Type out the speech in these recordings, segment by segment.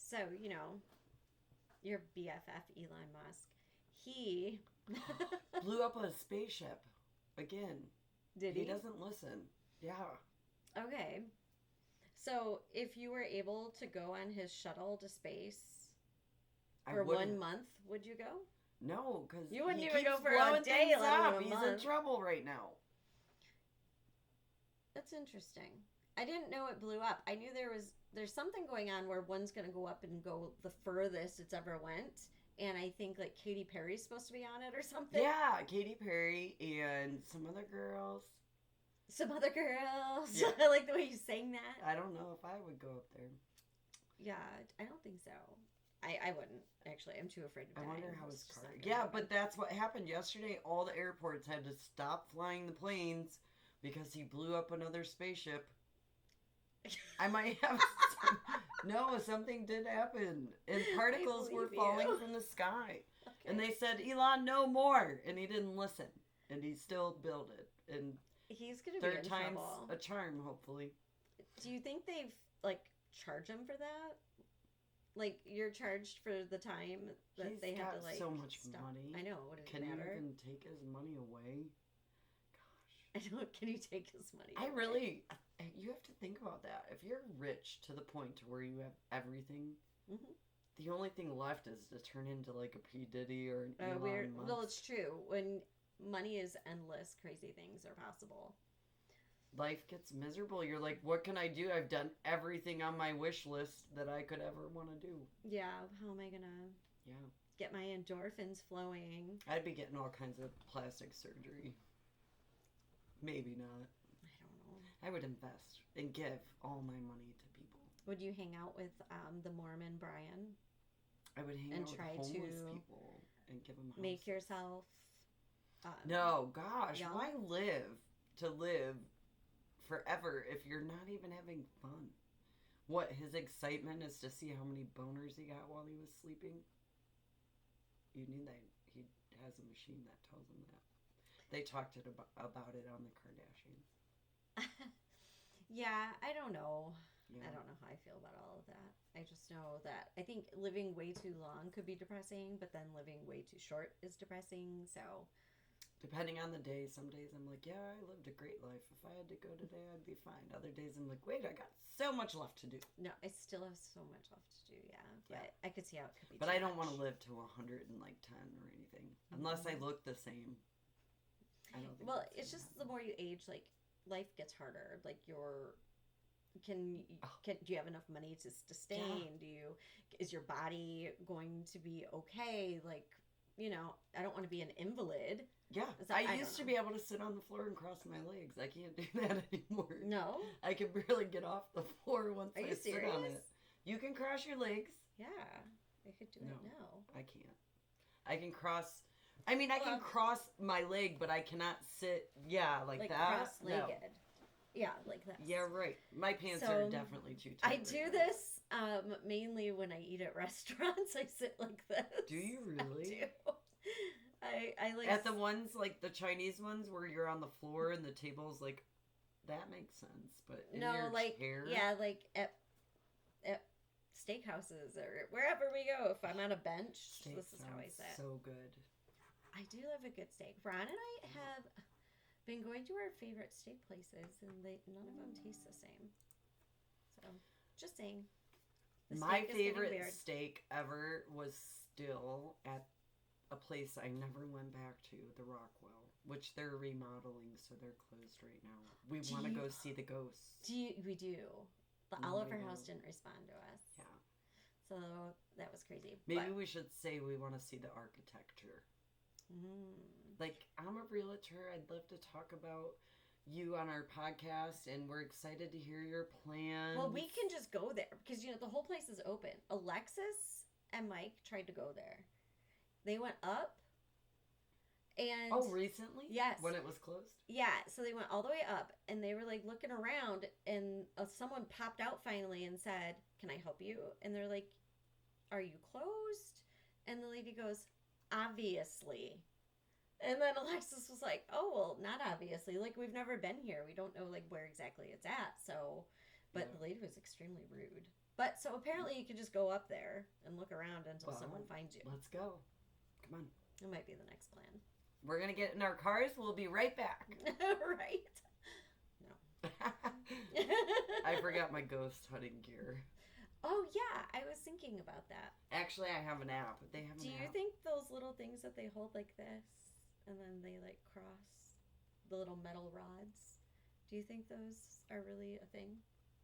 So, your BFF, Elon Musk, he... Blew up a spaceship. Again. Did he? He doesn't listen. Yeah. Okay. So, if you were able to go on his shuttle to space for 1 month, would you go? No, because you wouldn't even go for a day, let alone a month. He's in trouble right now. That's interesting. I didn't know it blew up. I knew there's something going on where one's going to go up and go the furthest it's ever went. And I think like Katy Perry's supposed to be on it or something. Yeah, Katy Perry and some other girls. Some other girls. Yeah. I like the way you sang that. I don't know if I would go up there. Yeah, I don't think so. I wouldn't, actually. I'm too afraid of dying. I wonder how his car... Yeah, but that's what happened yesterday. All the airports had to stop flying the planes because he blew up another spaceship. I might have... No, something did happen. And particles were falling from the sky. Okay. And they said, Elon, no more. And he didn't listen. And he still built it. And he's going to be in trouble. Third time's a charm, hopefully. Do you think they've, charged him for that? You're charged for the time that they have to, so much money. I know. What does it matter? Can you even take his money away? Gosh. I don't. Can you take his money away? You have to think about that. If you're rich to the point to where you have everything, the only thing left is to turn into a P. Diddy or an Elon Musk. Well, it's true. When money is endless, crazy things are possible. Life gets miserable. You're like, what can I do? I've done everything on my wish list that I could ever want to do. Yeah, how am I gonna get my endorphins flowing? I'd be getting all kinds of plastic surgery. Maybe not. I don't know. I would invest and give all my money to people. Would you hang out with the Mormon Brian? I would hang out with homeless people and give them houses. Make yourself... no, gosh, why live forever if you're not even having fun? What, his excitement is to see how many boners he got while he was sleeping? You knew that he has a machine that tells him that. They talked about it on the Kardashians. Yeah, I don't know. Yeah. I don't know how I feel about all of that. I just know that I think living way too long could be depressing, but then living way too short is depressing, so... Depending on the day, some days I'm like, yeah, I lived a great life. If I had to go today, I'd be fine. Other days I'm like, wait, I got so much left to do. No, I still have so much left to do, yeah. But I could see how it could be But I don't want to live to 110 or anything. Unless I look the same. I don't think it's just the more you age, life gets harder. Do you have enough money to sustain? Yeah. Is your body going to be okay? I don't want to be an invalid. Yeah, I used to be able to sit on the floor and cross my legs. I can't do that anymore. No? I can barely get off the floor once I sit on it. You can cross your legs. Yeah, I could do it now. I can't. I can cross... I can cross my leg, but I cannot sit, like that. Cross-legged. No. Yeah, like that. Yeah, right. My pants are definitely too tight. I do this mainly when I eat at restaurants. I sit like this. Do you really? I do. I like... At the ones, the Chinese ones where you're on the floor and the table's that makes sense, but in your chair? Yeah, at steakhouses or wherever we go, if I'm on a bench, Steak this is how I sit. So good. I do love a good steak. Ron and I have been going to our favorite steak places, and none of them taste the same. So, just saying. My favorite steak ever was still at a place I never went back to, the Rockwell, which they're remodeling, so they're closed right now. We want to go see the ghosts. We do. The Oliver House didn't respond to us. Yeah. So that was crazy. Maybe we should say we want to see the architecture. I'm a realtor. I'd love to talk about you on our podcast, and we're excited to hear your plans. Well, we can just go there because the whole place is open. Alexis and Mike tried to go there. They went up, and recently? Yes. When it was closed? Yeah, so they went all the way up, and they were looking around, and someone popped out finally and said, "Can I help you?" And they're like, "Are you closed?" And the lady goes, "Obviously." And then Alexis was like, "Oh, well, not obviously. We've never been here. We don't know, where exactly it's at." So, but the lady was extremely rude. But so apparently you could just go up there and look around until Well, someone finds you. Let's go. Come on. That might be the next plan. We're going to get in our cars. We'll be right back. Right? No. I forgot my ghost hunting gear. Oh, yeah. I was thinking about that. Actually, I have an app. They have an Do you app. think those little things that they hold like this and then they like cross the little metal rods, do you think those are really a thing?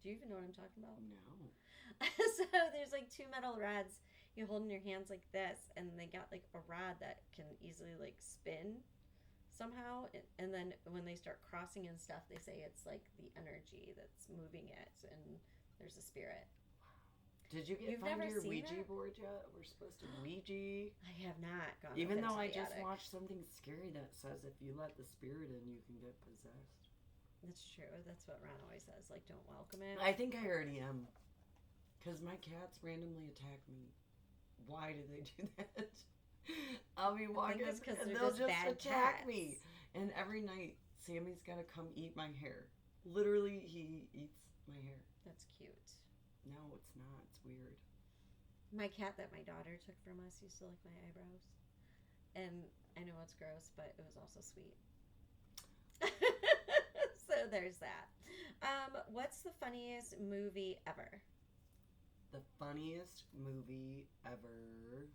Do you even know what I'm talking about? No. So there's like two metal rods you hold in your hands like this, and they got like a rod that can easily like spin somehow, and then when they start crossing and stuff, they say it's like the energy that's moving it, and there's a spirit. Did you You've find never your seen Ouija it? board yet? We're supposed to Ouija. I have not gone. Even up though I into the just attic. watched something scary that says if you let the spirit in, you can get possessed. That's true. That's what Ron always says. Like, don't welcome it. I think I already am. Because my cats randomly attack me. Why do they do that? I'll be walking it's 'cause and they're they'll just just bad attack cats. me. And every night, Sammy's got to come eat my hair. Literally, he eats my hair. That's cute. No, it's not. It's weird. My cat that my daughter took from us used to lick my eyebrows. And I know it's gross, but it was also sweet. So there's that. What's the funniest movie ever? The funniest movie ever.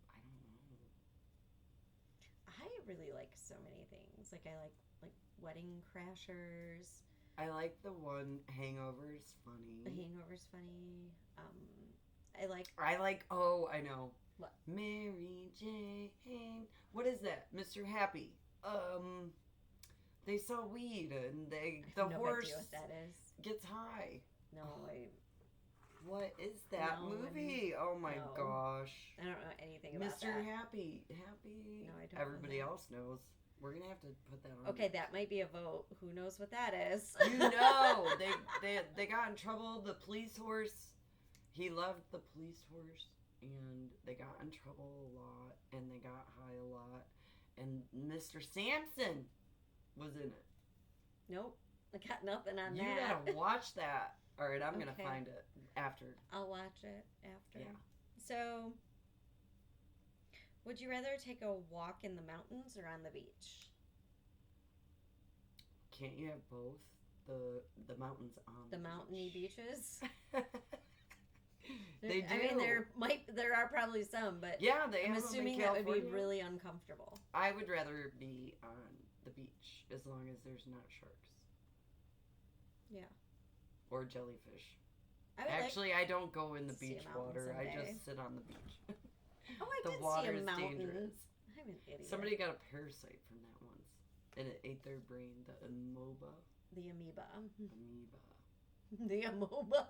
I don't know. I really like so many things. Like I like Wedding Crashers. I like the one Hangover's funny. The Hangover's funny. Oh, I know. What? Mary Jane. What is that? Mr. Happy. They sell weed and I the have no horse idea what that is. gets high. No, What is that No, movie? Oh my no. gosh. I don't know anything about Mr. that. Happy. No, I don't know Everybody that. else knows. We're gonna have to put that on. Okay, that might be a vote. Who knows what that is? You know, they got in trouble. The police horse, he loved the police horse, and they got in trouble a lot, and they got high a lot, and Mr. Sampson was in it. Nope. I got nothing on You that. gotta watch that. All right, I'm gonna Okay. find it after. I'll watch it after. Yeah. So, would you rather take a walk in the mountains or on the beach? Can't you have both? The mountains on The mountainy beaches? They do. I mean, there are probably some, but Yeah, they I'm have them in assuming that would be California. really uncomfortable. I would rather be on the beach as long as there's not sharks. Yeah. Or jellyfish. I would Actually, I don't go in the see a beach mountain water. I someday. just sit on the beach. oh, I The did water see a is mountain. dangerous. I'm an idiot. Somebody got a parasite from that once, and it ate their brain. The amoeba. The amoeba. Amoeba. The amoeba.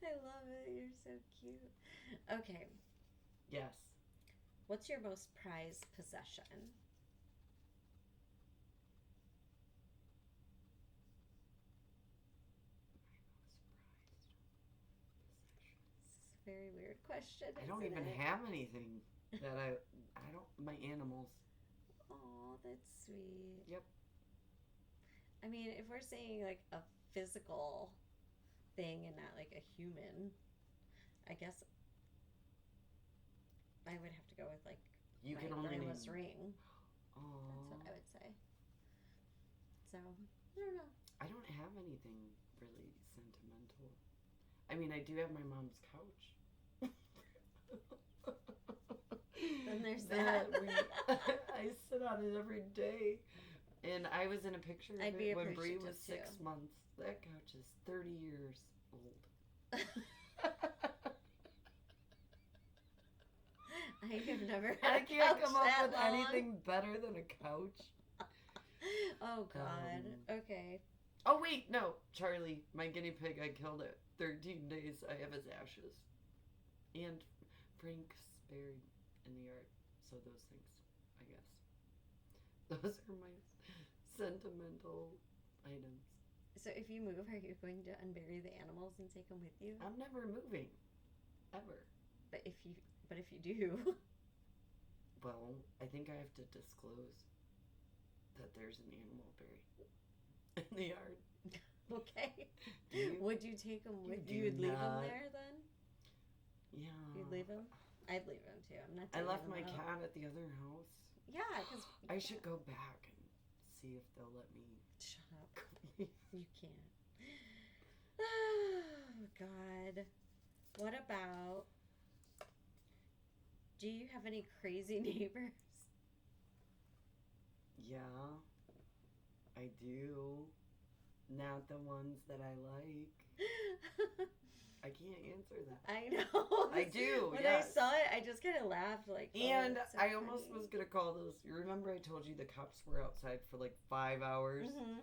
I love it. You're so cute. Okay. Yes. What's your most prized possession? This is a very weird question. I don't isn't even it? have anything that I don't. My animals. Oh, that's sweet. Yep. I mean, if we're saying like a physical thing and not like a human, I guess I would have to go with like You my can only grandma's name. ring. Oh. That's what I would say. So, I don't know. I don't have anything really sentimental. I mean, I do have my mom's couch. Then there's that. I sit on it every day. And I was in a picture of I'd be it when Bree appreciative, was 6 too. months. That couch is 30 years old. I have never I had a can't couch come up that with long. anything better than a couch. Oh God. Okay. Oh wait, no, Charlie, my guinea pig I killed at 13 days. I have his ashes, and Frank's buried in the yard. So those things, I guess. Those are my sentimental items. So if you move, are you going to unbury the animals and take them with you? I'm never moving, ever. But if you do, Well, I think I have to disclose that there's an animal buried in the yard. Okay. Do you? Would you take him with do you? Would leave him not. there then? Yeah. You'd leave him? I'd leave him too. I'm not. I taking left him my out. cat at the other house. Yeah, because I should go back and see if they'll let me. Shut up. You can't. Oh God. What about? Do you have any crazy neighbors? Yeah, I do. Not the ones that I like. I can't answer that. I know. I do. When yes. I saw it, I just kind of laughed, like. And that's so I almost funny. was gonna call those. You remember I told you the cops were outside for like 5 hours? Mhm.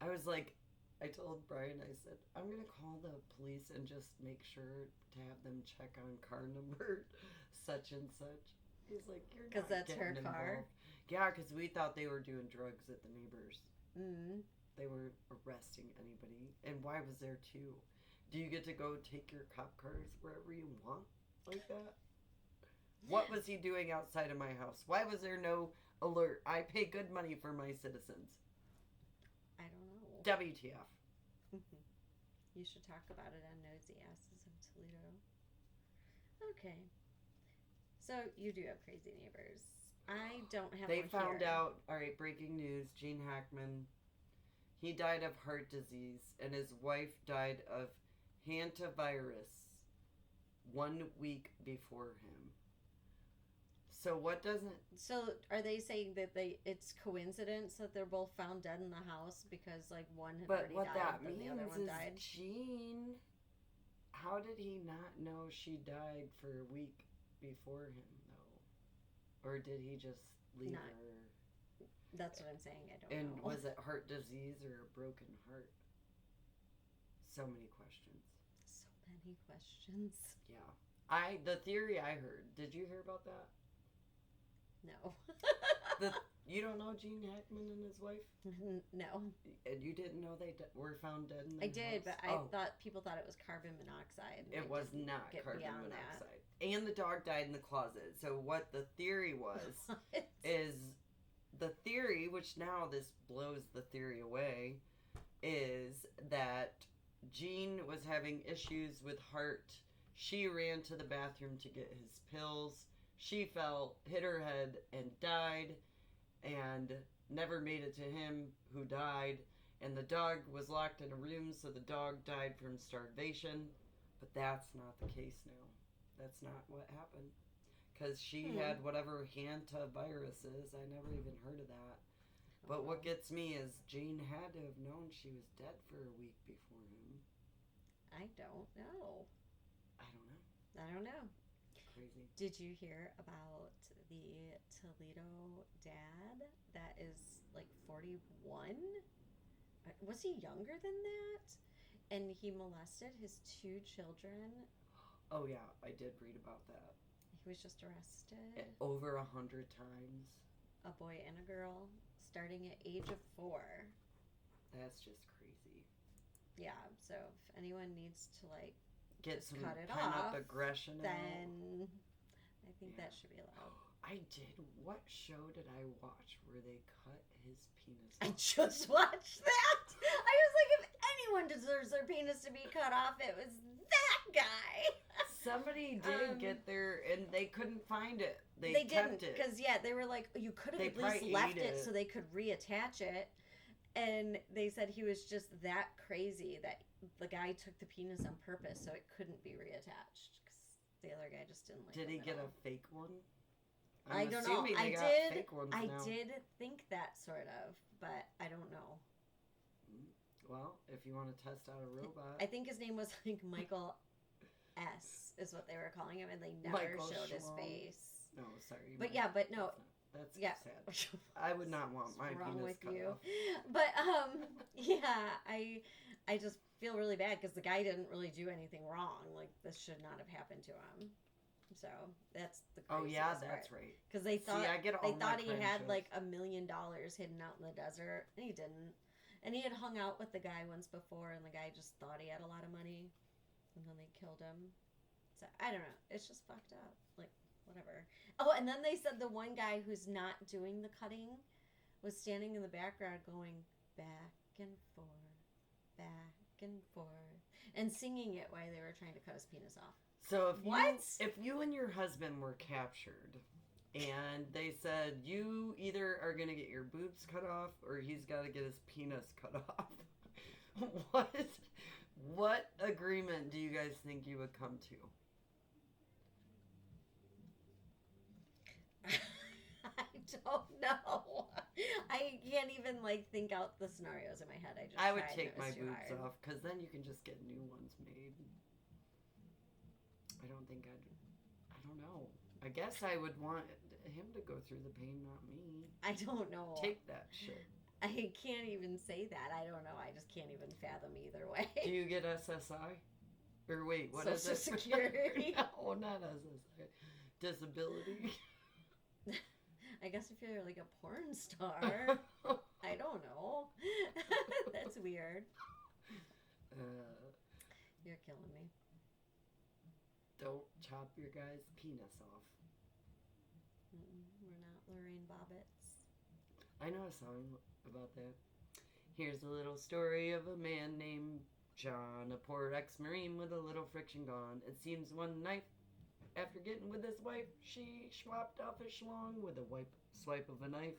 I was like, I told Brian, I said, I'm gonna call the police and just make sure to have them check on car number such and such. He's like, you're not Because that's her getting car. involved. Yeah, because we thought they were doing drugs at the neighbors. Mm. They were arresting anybody. And why was there two? Do you get to go take your cop cars wherever you want like that? What was he doing outside of my house? Why was there no alert? I pay good money for my citizens. I don't know. WTF. You should talk about it on Nosy Asses of Toledo. Okay. So you do have crazy neighbors. I don't have. They one found here. out, all right, breaking news, Gene Hackman, he died of heart disease and his wife died of hantavirus 1 week before him. So what doesn't... So are they saying that it's coincidence that they're both found dead in the house because like one had But already what died that and means the other one is died? Gene, how did he not know she died for a week before him, though? Or did he just leave Not- her? That's what I'm saying. I don't And know. was it heart disease or a broken heart? So many questions. So many questions. Yeah. The theory I heard, did you hear about that? No. You don't know Gene Hackman and his wife? No. And you didn't know they were found dead in their I did, house? but I Oh. thought people thought it was carbon monoxide. and It I was didn't not get carbon beyond monoxide. And the dog died in the closet. So what the theory was that. is the theory, which now this blows the theory away, is that Gene was having issues with heart. She ran to the bathroom to get his pills. She fell, hit her head, and died, and never made it to him, who died. And the dog was locked in a room, so the dog died from starvation. But that's not the case now. That's not what happened. Because she had whatever hantavirus is. I never even heard of that. But what gets me is Jane had to have known she was dead for a week before him. I don't know. I don't know. I don't know. Crazy. Did you hear about the Toledo dad that is like 41? Was he younger than that? And he molested his 2 children. Oh yeah, I did read about that. He was just arrested. Over 100 times. A boy and a girl, starting at age of 4. That's just crazy. Yeah, so if anyone needs to like Get just some cut it pent-up off, aggression out. then I think that should be allowed. I did. What show did I watch where they cut his penis I off? just watched that. I was like, if anyone deserves their penis to be cut off, it was that guy. Somebody did get there, and they couldn't find it. They didn't, kept it. because they were like, you could have They at least probably left ate it it. so they could reattach it. And they said he was just that crazy that the guy took the penis on purpose so it couldn't be reattached. Because the other guy just didn't like. Did him he at get all. a fake one? I don't know. assuming they got fake ones I now. did think that sort of, but I don't know. Well, if you want to test out a robot, I think his name was like Michael S. is what they were calling him, and they never Michael showed his Schlong. face. No, sorry. But yeah, but no, That's yeah. sad. I would not want my What's wrong penis with cut you? off. But yeah, I just feel really bad because the guy didn't really do anything wrong. Like this should not have happened to him. So that's the Oh craziest yeah, part. that's right. Because they thought I get all they my thought he crime had shows. like $1 million hidden out in the desert, and he didn't. And he had hung out with the guy once before, and the guy just thought he had a lot of money, and then they killed him. So I don't know. It's just fucked up. Like whatever. Oh, and then they said the one guy who's not doing the cutting was standing in the background going back and forth, back and forth, and singing it while they were trying to cut his penis off. So What? if you and your husband were captured and they said you either are going to get your boobs cut off or he's got to get his penis cut off, what agreement do you guys think you would come to? I don't know. I can't even like think out the scenarios in my head. I would tried, take and it was my too boobs hard. off because then you can just get new ones made. I don't think I don't know. I guess I would want him to go through the pain, not me. I don't know. Take that shit. I can't even say that. I don't know. I just can't even fathom either way. Do you get SSI? Or wait, what is Social it? Security? No, not SSI. Disability. I guess if you're like a porn star, I don't know. That's weird. You're killing me. Don't chop your guy's penis off. We're not Lorraine Bobbitts. I know a song about that. Here's a little story of a man named John, a poor ex-marine with a little friction gone. It seems one night, after getting with his wife, she swapped off his schlong with a swipe of a knife.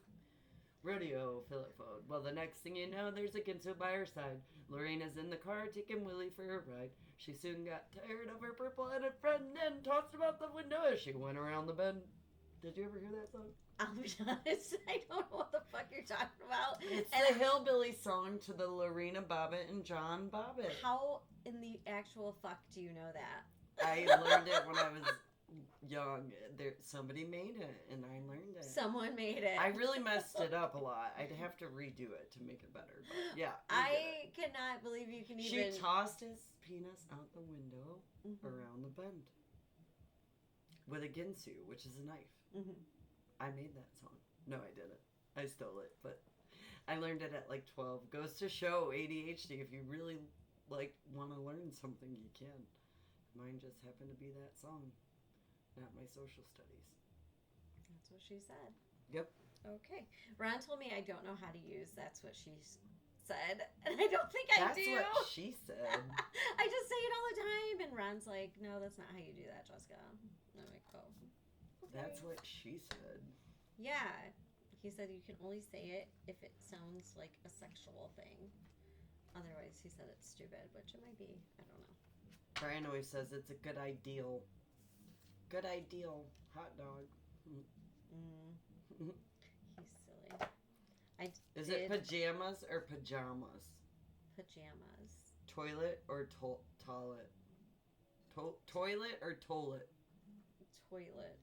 Rodeo, Philip phoned. Well, the next thing you know, there's a Ginsu by her side. Lorraine is in the car, taking Willie for a ride. She soon got tired of her purple-headed friend and tossed him out the window as she went around the bend. Did you ever hear that song? I'll be honest, I don't know what the fuck you're talking about. It's the hillbilly song to the Lorena Bobbitt and John Bobbitt. How in the actual fuck do you know that? I learned it when I was young. Somebody made it, and I learned it. Someone made it. I really messed it up a lot. I'd have to redo it to make it better. But yeah, I cannot believe you can even... She tossed his penis out the window around the bend with a ginsu, which is a knife. Mm-hmm. I made that song. No, I didn't. I stole it, but I learned it at like 12. Goes to show ADHD. If you really like want to learn something, you can. Mine just happened to be that song, not my social studies. That's what she said. Yep. Okay. Ron told me I don't know how to use that's what she said, and I don't think I do. That's what she said. I just say it all the time, and Ron's like, no, that's not how you do that, Jessica. And I'm like, oh. Okay. That's what she said. Yeah. He said you can only say it if it sounds like a sexual thing. Otherwise, he said it's stupid, which it might be. I don't know. Brian always says it's a good ideal. Good ideal. Hot dog. He's silly. Is it pajamas or pajamas? Pajamas. Toilet or toilet? Toilet or toilet? Toilet.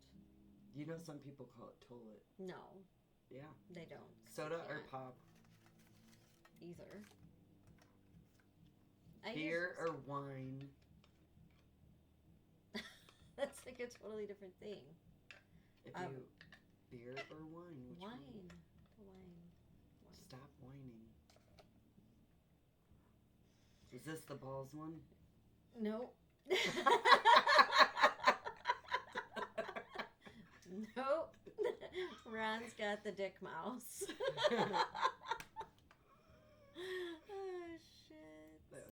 You know some people call it toilet. No. Yeah. They don't. Soda or pop? Either. Beer or wine? That's like a totally different thing. If you beer or wine? Which wine. One? Wine. Stop whining. Is this the balls one? Nope. Nope. Ron's got the dick mouse.